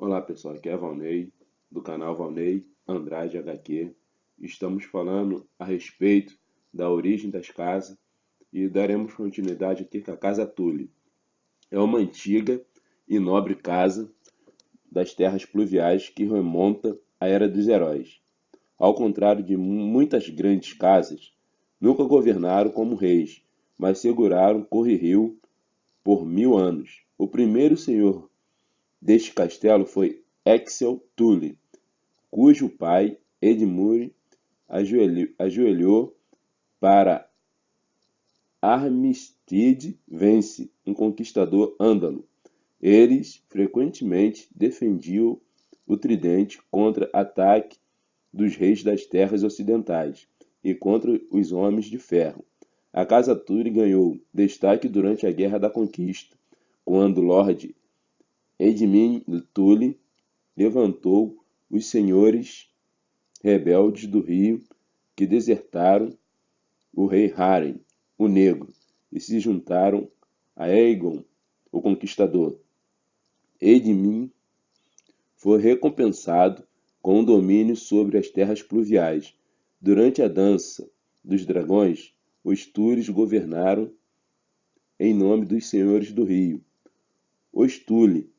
Olá pessoal, aqui é Valnei, do canal Valnei Andrade HQ. Estamos falando a respeito da origem das casas e daremos continuidade aqui com a Casa Tule. É uma antiga e nobre casa das terras pluviais que remonta à Era dos Heróis. Ao contrário de muitas grandes casas, nunca governaram como reis, mas seguraram Corre-Rio por 1000 anos. O primeiro senhor deste castelo foi Axel Tully, cujo pai, Edmure, ajoelhou para Armistide Vence, um conquistador ândalo. Eles frequentemente defendiam o tridente contra ataque dos reis das terras ocidentais e contra os homens de ferro. A Casa Tully ganhou destaque durante a Guerra da Conquista, quando Lord Edmund Tully levantou os senhores rebeldes do Rio que desertaram o rei Haren, o Negro, e se juntaram a Aegon, o Conquistador. Edmund foi recompensado com o domínio sobre as terras pluviais. Durante a Dança dos Dragões, os Túlios governaram em nome dos senhores do Rio. Os Tully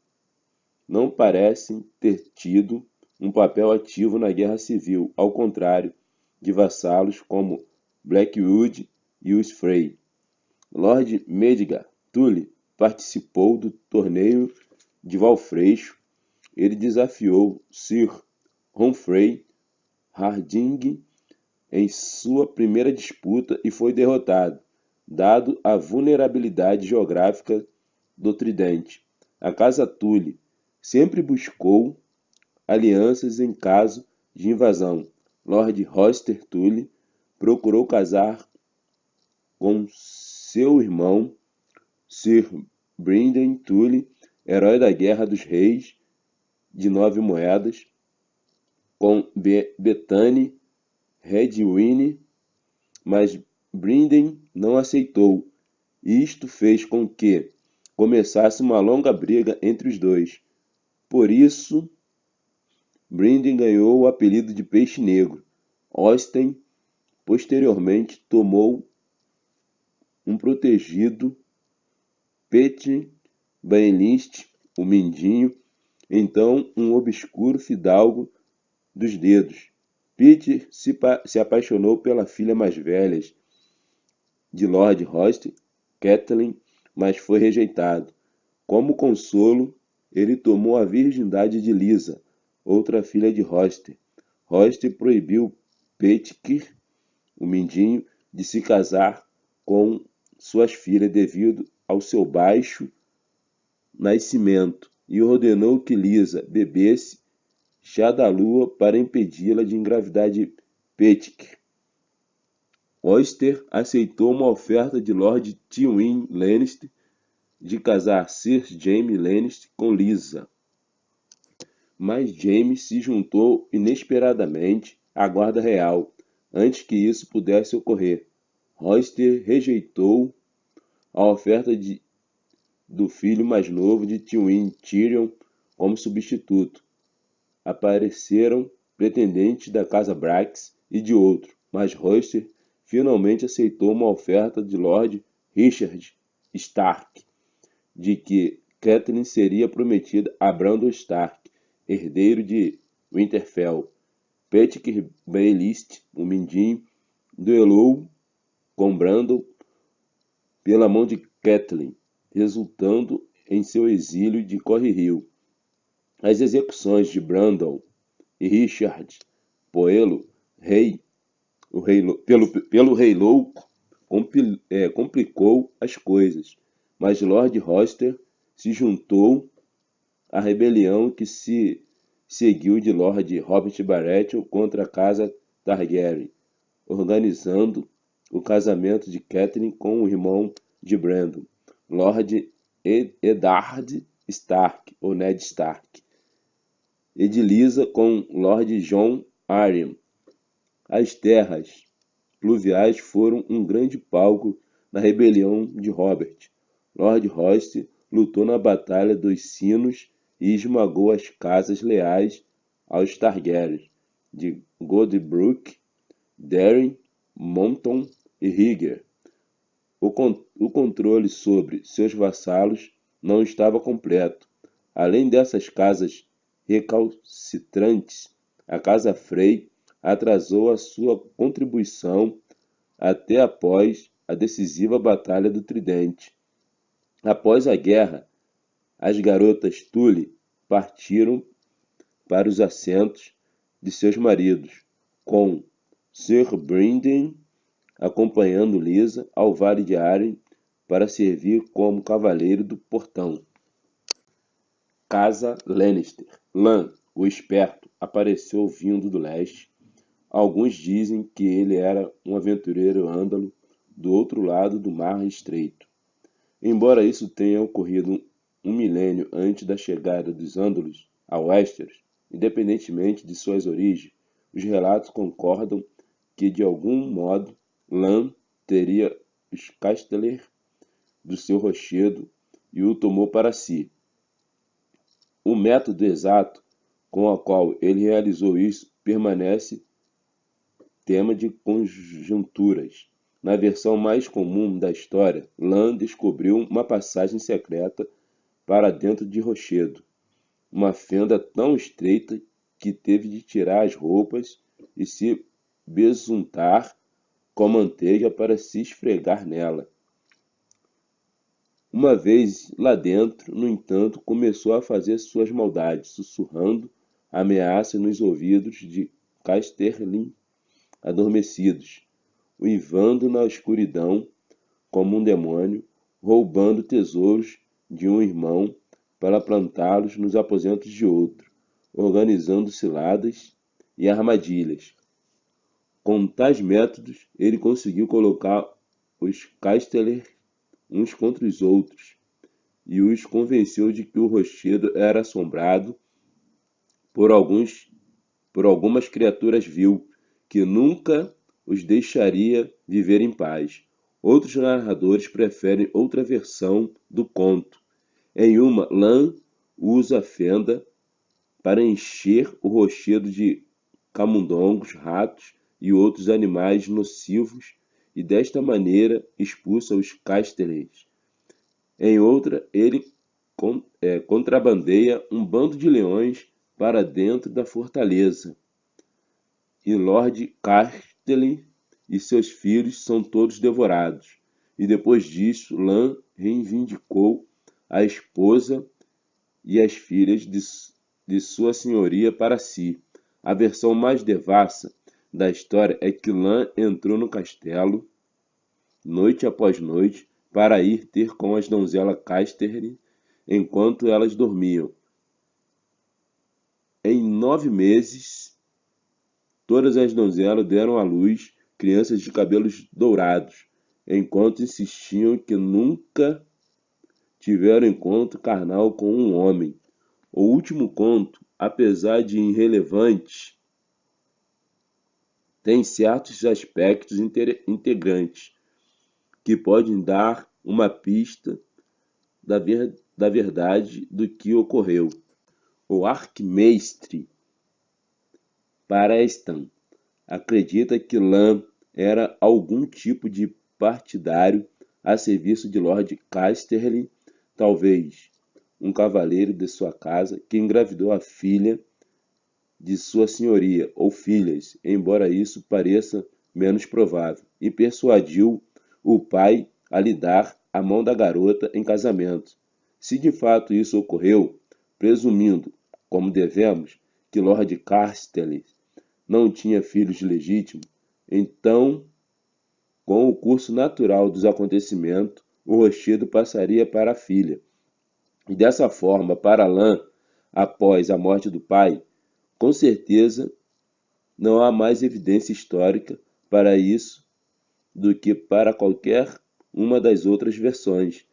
não parecem ter tido um papel ativo na Guerra Civil, ao contrário de vassalos como Blackwood e os Frey. Lord Medgar Tully participou do torneio de Valfreixo. Ele desafiou Sir Humphrey Hardinge em sua primeira disputa e foi derrotado, dado a vulnerabilidade geográfica do tridente. A Casa Tully sempre buscou alianças em caso de invasão. Lord Roster Tully procurou casar com seu irmão Sir Brynden Tully, herói da Guerra dos Reis de 9 Moedas, com Bethany Redwine, mas Brynden não aceitou. Isto fez com que começasse uma longa briga entre os dois. Por isso, Brynden ganhou o apelido de Peixe Negro. Osten posteriormente tomou um protegido, Petit Baelist, o Mindinho, então um obscuro fidalgo dos dedos. Peter se apaixonou pela filha mais velha de Lord Roster, Catelyn, mas foi rejeitado. Como consolo, ele tomou a virgindade de Lysa, outra filha de Roster. Roster proibiu Petyr, o Mindinho, de se casar com suas filhas devido ao seu baixo nascimento e ordenou que Lysa bebesse chá da lua para impedi-la de engravidar de Petyr. Oyster aceitou uma oferta de Lord Tywin Lannister de casar Sir Jaime Lannister com Lysa, mas Jaime se juntou inesperadamente à Guarda Real antes que isso pudesse ocorrer. Royster rejeitou a oferta do filho mais novo de Tywin, Tyrion, como substituto. Apareceram pretendentes da Casa Brax e de outro, mas Royster finalmente aceitou uma oferta de Lord Richard Stark, de que Catelyn seria prometida a Brandon Stark, herdeiro de Winterfell. Petyr Baelist, o Mindinho, duelou com Brandon pela mão de Catelyn, resultando em seu exílio de Corre-Rio. As execuções de Brandon e Richard Poelo, pelo Rei Louco, complicou as coisas, mas Lord Roster se juntou à rebelião que se seguiu de Lord Robert Baratheon contra a Casa Targaryen, organizando o casamento de Catelyn com o irmão de Brandon, Lord Eddard Stark, ou Ned Stark, e de Lysa com Lord Jon Arryn. As terras pluviais foram um grande palco na rebelião de Robert. Lord Royce lutou na Batalha dos Sinos e esmagou as casas leais aos Targaryen de Godribrook, Darin, Monton e Rhaegar. O controle sobre seus vassalos não estava completo. Além dessas casas recalcitrantes, a Casa Frey atrasou a sua contribuição até após a decisiva Batalha do Tridente. Após a guerra, as garotas Tully partiram para os assentos de seus maridos, com Sir Brynden acompanhando Lysa ao Vale de Arryn para servir como cavaleiro do portão. Casa Lannister. Lan, o esperto, apareceu vindo do leste. Alguns dizem que ele era um aventureiro ândalo do outro lado do Mar Estreito. Embora isso tenha ocorrido um milênio antes da chegada dos ândalos a Westeros, independentemente de suas origens, os relatos concordam que, de algum modo, Lan teria os Casteller do seu rochedo e o tomou para si. O método exato com o qual ele realizou isso permanece tema de conjunturas. Na versão mais comum da história, Lan descobriu uma passagem secreta para dentro de rochedo, uma fenda tão estreita que teve de tirar as roupas e se besuntar com manteiga para se esfregar nela. Uma vez lá dentro, no entanto, começou a fazer suas maldades, sussurrando ameaças nos ouvidos de Casterly adormecidos, uivando na escuridão como um demônio, roubando tesouros de um irmão para plantá-los nos aposentos de outro, organizando ciladas e armadilhas. Com tais métodos, ele conseguiu colocar os Casteller uns contra os outros e os convenceu de que o rochedo era assombrado por algumas criaturas vil, que nunca os deixaria viver em paz. Outros narradores preferem outra versão do conto. Em uma, Lan usa a fenda para encher o rochedo de camundongos, ratos e outros animais nocivos e desta maneira expulsa os Castellers. Em outra, ele contrabandeia um bando de leões para dentro da fortaleza. E Lord Casterly e seus filhos são todos devorados. E depois disso, Lan reivindicou a esposa e as filhas de sua senhoria para si. A versão mais devassa da história é que Lan entrou no castelo, noite após noite, para ir ter com as donzelas Casterly enquanto elas dormiam. Em 9 meses, todas as donzelas deram à luz crianças de cabelos dourados, enquanto insistiam que nunca tiveram encontro carnal com um homem. O último conto, apesar de irrelevante, tem certos aspectos integrantes que podem dar uma pista da verdade do que ocorreu. O arquimestre Parestan acredita que Lan era algum tipo de partidário a serviço de Lord Casterly, talvez um cavaleiro de sua casa que engravidou a filha de sua senhoria ou filhas, embora isso pareça menos provável, e persuadiu o pai a lhe dar a mão da garota em casamento. Se de fato isso ocorreu, presumindo, como devemos, que Lord Casterly não tinha filhos legítimos, então, com o curso natural dos acontecimentos, o rochedo passaria para a filha. E dessa forma, para Lan, após a morte do pai, com certeza não há mais evidência histórica para isso do que para qualquer uma das outras versões.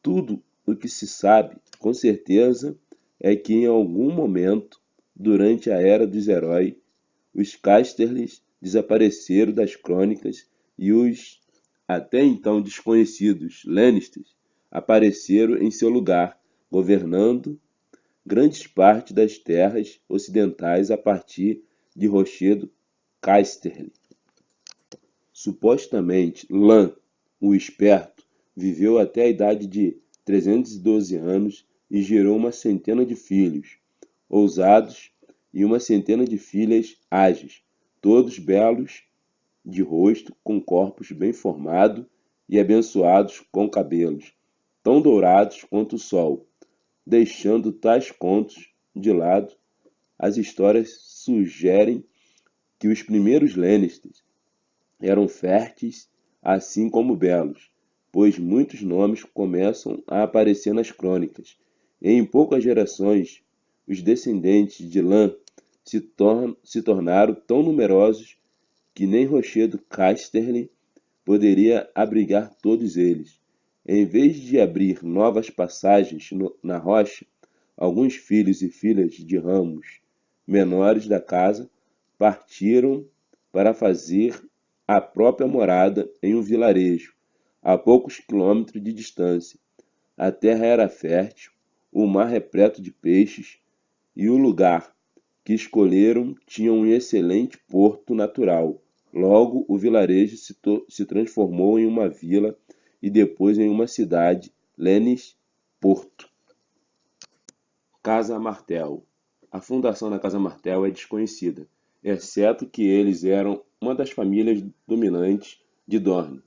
Tudo o que se sabe, com certeza, é que em algum momento, durante a Era dos Heróis, os Casterlys desapareceram das crônicas e os até então desconhecidos Lannisters apareceram em seu lugar, governando grandes partes das terras ocidentais a partir de Rochedo Casterly. Supostamente, Lan, o esperto, viveu até a idade de 312 anos e gerou uma centena de filhos ousados e uma centena de filhas ágeis, todos belos de rosto, com corpos bem formados e abençoados com cabelos, tão dourados quanto o sol. Deixando tais contos de lado, as histórias sugerem que os primeiros Lannisters eram férteis, assim como belos, pois muitos nomes começam a aparecer nas crônicas. Em poucas gerações, os descendentes de Lan se tornaram tão numerosos que nem Rochedo Casterly poderia abrigar todos eles. Em vez de abrir novas passagens na rocha, alguns filhos e filhas de ramos menores da casa partiram para fazer a própria morada em um vilarejo, a poucos quilômetros de distância. A terra era fértil, o mar repleto de peixes, e o lugar que escolheram tinha um excelente porto natural. Logo, o vilarejo se transformou em uma vila e depois em uma cidade, Lennis Porto. Casa Martel. A fundação da Casa Martel é desconhecida, exceto que eles eram uma das famílias dominantes de Dorne,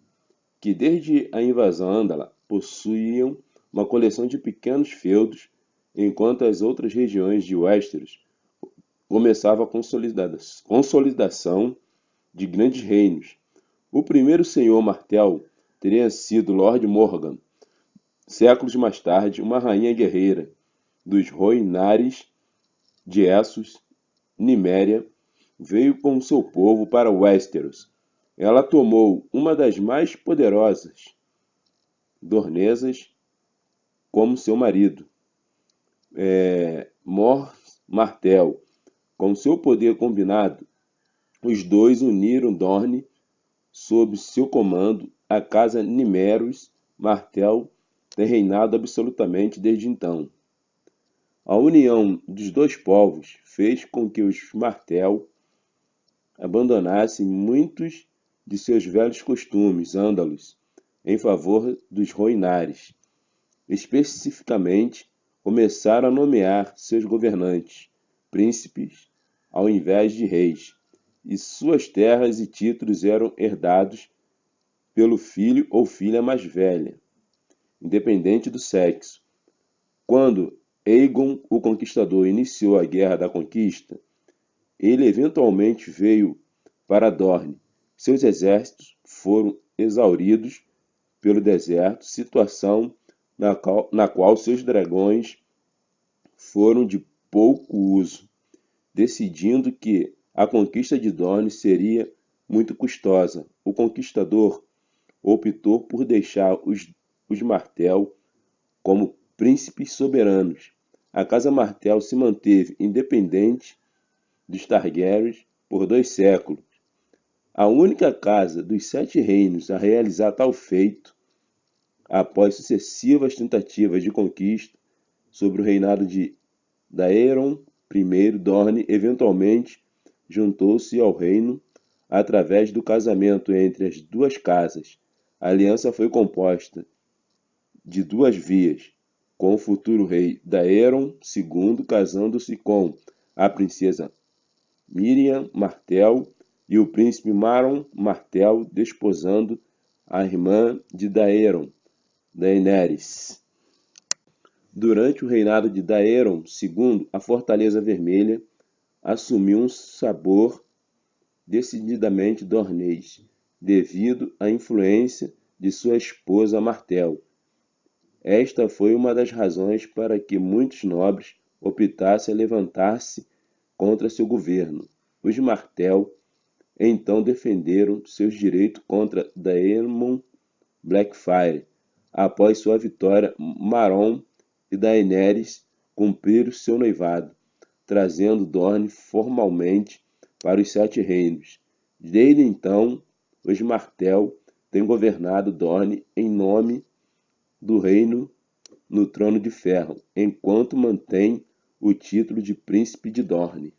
que desde a invasão Andala possuíam uma coleção de pequenos feudos, enquanto as outras regiões de Westeros começavam a consolidação de grandes reinos. O primeiro senhor Martel teria sido Lord Morgan, séculos mais tarde, uma rainha guerreira dos Rhoynares de Essos, Niméria, veio com seu povo para Westeros. Ela tomou uma das mais poderosas Dornesas como seu marido, Mors Martell. Com seu poder combinado, os dois uniram Dorne sob seu comando. A casa Nymeros Martell tem reinado absolutamente desde então. A união dos dois povos fez com que os Martell abandonassem muitos de seus velhos costumes ândalos em favor dos Rhoynares. Especificamente, começaram a nomear seus governantes príncipes ao invés de reis, e suas terras e títulos eram herdados pelo filho ou filha mais velha, independente do sexo. Quando Aegon o Conquistador iniciou a Guerra da Conquista, ele eventualmente veio para Dorne. Seus exércitos foram exauridos pelo deserto, situação na qual seus dragões foram de pouco uso, decidindo que a conquista de Dorne seria muito custosa. O conquistador optou por deixar os Martell como príncipes soberanos. A Casa Martell se manteve independente dos Targaryens por 2 séculos. A única casa dos 7 reinos a realizar tal feito, após sucessivas tentativas de conquista sobre o reinado de Daeron I, Dorne eventualmente juntou-se ao reino através do casamento entre as duas casas. A aliança foi composta de 2 vias, com o futuro rei Daeron II casando-se com a princesa Miriam Martell e o príncipe Maron Martell desposando a irmã de Daeron, Daenerys. Durante o reinado de Daeron II, a Fortaleza Vermelha assumiu um sabor decididamente dornês, devido à influência de sua esposa Martell. Esta foi uma das razões para que muitos nobres optassem a levantar-se contra seu governo. Os Martell então defenderam seus direitos contra Daemon Blackfyre. Após sua vitória, Maron e Daenerys cumpriram seu noivado, trazendo Dorne formalmente para os 7 reinos. Desde então, os Martell têm governado Dorne em nome do reino no Trono de Ferro, enquanto mantém o título de príncipe de Dorne.